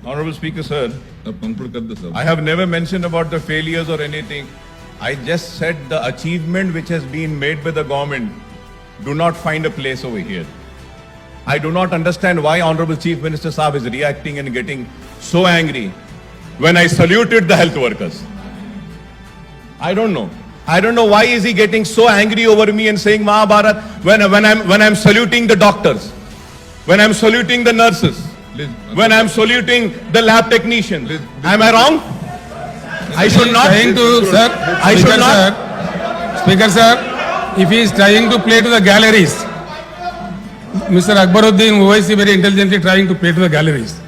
Honorable Speaker, sir, अब conclude कर दो सब. I have never mentioned about the failures or anything. I just said the achievement which has been made by the government do not find a place over here. I do not understand why Honorable Chief Minister Saab is reacting and getting so angry when I saluted the health workers. I don't know. I don't know why is he getting so angry over me and saying Mahabharat when I'm saluting the doctors, when I'm saluting the nurses, Please, when I'm saluting the lab technicians. Please, Am I wrong? I should not. Trying to, sir, I should Speaker, not. sir, Speaker, sir, if he is trying to play to the galleries, Mr. Akbaruddin Owaisi very intelligently trying to play to the galleries.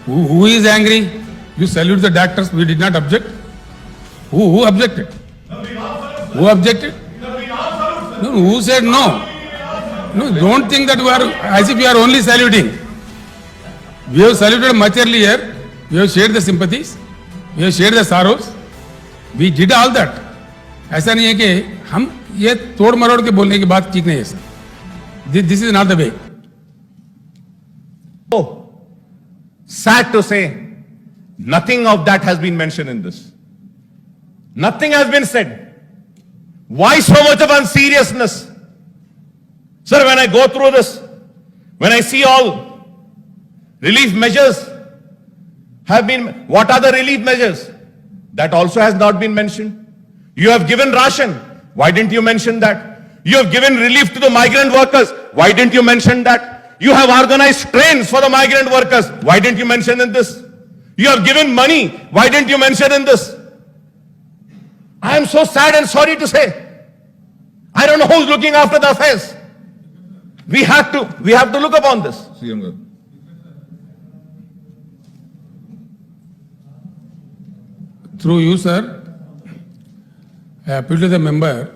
Who is angry? You salute the doctors. We did not object. Who objected? Who objected? No, who said no? No, don't think that we are as if you are only saluting. We have saluted much earlier. We have shared the sympathies. We have shared the sorrows. We did all that. ऐसा नहीं है कि हम ये तोड़ मरोड़ के बोलने की बात ठीक नहीं है sir. This is not the way. Oh, sad to say, nothing of that has been mentioned in this. Nothing has been said. Why so much of unseriousness? Sir, when I go through this, when I see all relief measures have been, what are the relief measures? That also has not been mentioned. You have given ration. Why didn't you mention that? You have given relief to the migrant workers. Why didn't you mention that? You have organized trains for the migrant workers. Why didn't you mention in this? You have given money. Why didn't you mention in this? I am so sad and sorry to say. I don't know who's looking after the affairs. We have to look upon this. CM गाరు. Through you, sir, I appeal to the member,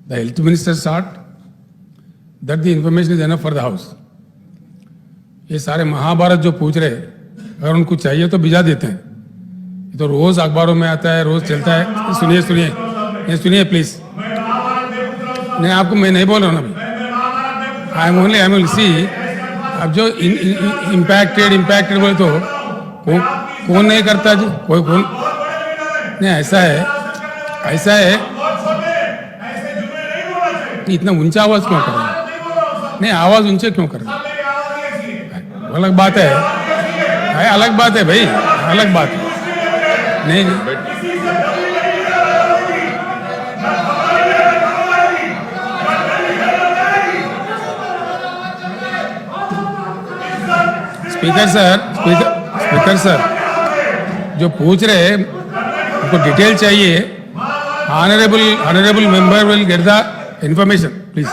the health minister sought that the information is enough for the house. ये सारे महाभारत जो पूछ रहे, अगर उनको चाहिए तो भिजा देते हैं. ये तो रोज अखबारों में आता है, रोज चलता है. सुनिए सुनिए, ये सुनिए प्लीज. नहीं आपको मैं नहीं बोल रहा हूँ अभी. I will see. अब जो इम्पैक्टेड बोले तो कौन नहीं करता जी? कोई कौन नहीं. ऐसा है इतना ऊंचा आवाज क्यों कर रहे हैं? नहीं आवाज ऊंचे क्यों कर रहे हैं? अलग बात है, अलग बात है भाई, अलग बात है. नहीं स्पीकर सर जो पूछ रहे हैं उनको डिटेल चाहिए. Honourable member will get the information please.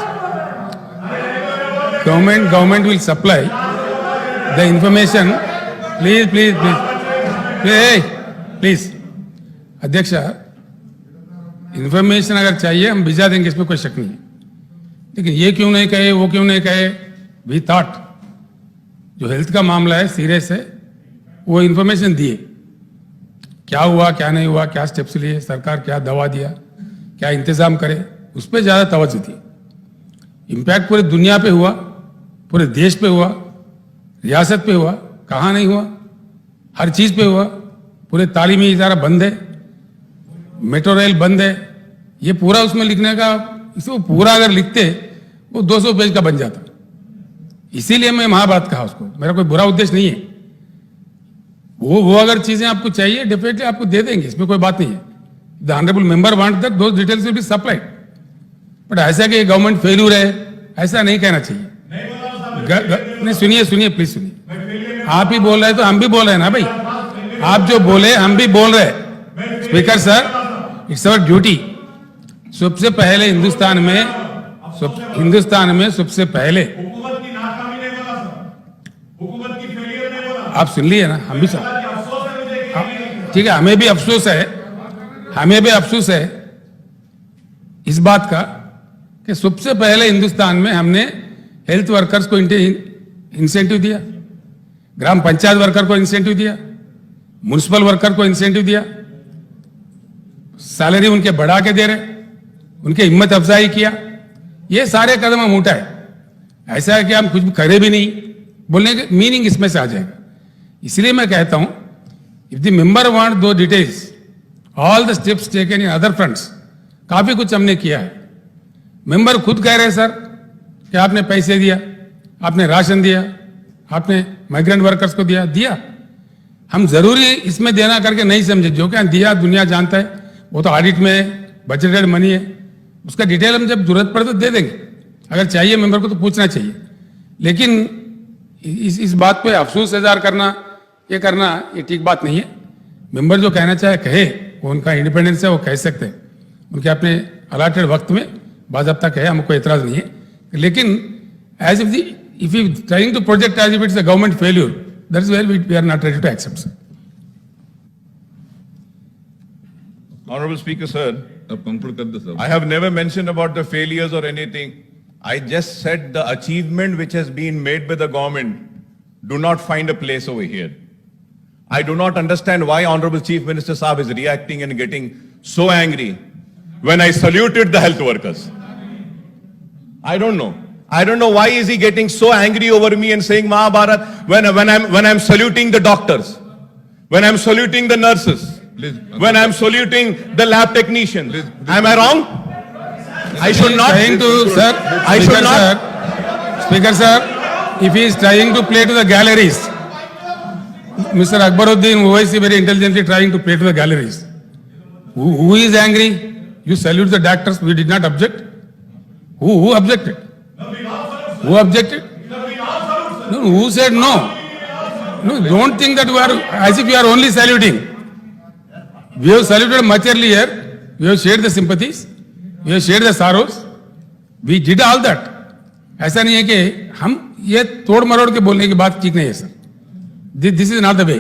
Government will supply the information. Please अध्यक्ष, इंफॉर्मेशन अगर चाहिए हम भिजा देंगे, इसमें कोई शक नहीं है. लेकिन ये क्यों नहीं कहे, वो क्यों नहीं कहे? वी थॉट जो हेल्थ का मामला है सीरियस है, वो इंफॉर्मेशन दिए. क्या हुआ क्या नहीं हुआ, क्या स्टेप्स लिए, सरकार क्या दवा दिया, क्या इंतजाम करे, उस पर ज्यादा तवज्जो दी. इम्पैक्ट पूरे दुनिया पे हुआ, पूरे देश पे हुआ, रियासत पे हुआ, कहाँ नहीं हुआ? हर चीज पे हुआ. पूरे तालीमी इदारा बंद है, मेट्रो रेल बंद है. ये पूरा उसमें लिखने का, इसको पूरा अगर लिखते वो 200 पेज का बन जाता. इसीलिए मैं महाभारत कहा उसको. मेरा कोई बुरा उद्देश्य नहीं है. वो अगर चीजें आपको चाहिए डेफिनेटली आपको दे देंगे, इसमें कोई बात नहीं है. The honourable member want that those details will be supplied. But ऐसा कि गवर्नमेंट फेल्यूर है ऐसा नहीं कहना चाहिए. नहीं सुनिए प्लीज सुनिए. आप ही बोल रहे तो हम भी बोल रहे हैं ना भाई. आप जो बोले हम भी बोल रहे हैं. Speaker sir, it's our duty. सबसे पहले हिंदुस्तान में सबसे पहले आप सुन लिए ना, हम भी सुन. ठीक है, हमें भी अफसोस है इस बात का कि सबसे पहले हिंदुस्तान में हमने हेल्थ वर्कर्स को इंसेंटिव दिया, ग्राम पंचायत वर्कर को इंसेंटिव दिया, म्युनिसिपल वर्कर को इंसेंटिव दिया, सैलरी उनके बढ़ा के दे रहे, उनके हिम्मत अफजाई किया. ये सारे कदम हम उठाए. ऐसा है कि हम कुछ करे भी नहीं बोलने के मीनिंग इसमें से आ जाएगा. इसलिए मैं कहता हूं, इफ द मेंबर वांट दो details, all the steps taken in other fronts, काफी कुछ हमने किया है। मेंबर खुद कह रहे हैं सर कि आपने पैसे दिया, आपने राशन दिया, आपने माइग्रेंट वर्कर्स को दिया। हम जरूरी इसमें देना करके नहीं समझे, जो क्या दिया दुनिया जानता है, वो तो ऑडिट में बजटेड मनी है, उसका डिटेल हम जब जरूरत पड़े तो दे देंगे। अगर चाहिए मेंबर को तो पूछना चाहिए, लेकिन इस बात पे अफसोस इजहार करना, ये ठीक बात नहीं है। मेंबर जो कहना चाहे कहे, वो उनका इंडिपेंडेंस है, वो कह सकते हैं, उनके अपने अलाटेड वक्त में बाज़ाब्ता कहे, हमको एतराज नहीं है। लेकिन as if you trying to project as if it's a government failure, that is where we are not ready to accept sir. Honorable Speaker, sir, अब कंक्लूड कर दो sir. I have never mentioned about the failures or anything. I just said the achievement which has been made by the government do not find a place over here. I do not understand why Honorable Chief Minister Saab is reacting and getting so angry when I saluted the health workers. I don't know. I don't know why is he getting so angry over me and saying Mahabharat when I'm saluting the doctors, when I'm saluting the nurses, Please, when I'm saluting the lab technicians. Please, Am I wrong? I should not. Trying to, sir, I should Speaker, not. sir, Speaker, sir, if he is trying to play to the galleries, Mr. Akbaruddin Owaisi very intelligently trying to play to the galleries. Who is angry? You salute the doctors. We did not object. Who objected? Who objected? No, who said no? No, don't think that we are as if you are only saluting. We have saluted much earlier. We have shared the sympathies. We have shared the sorrows. We did all that. ऐसा नहीं है कि हम ये तोड़ मरोड़ के बोलने की बात ठीक नहीं है sir. This is not the way.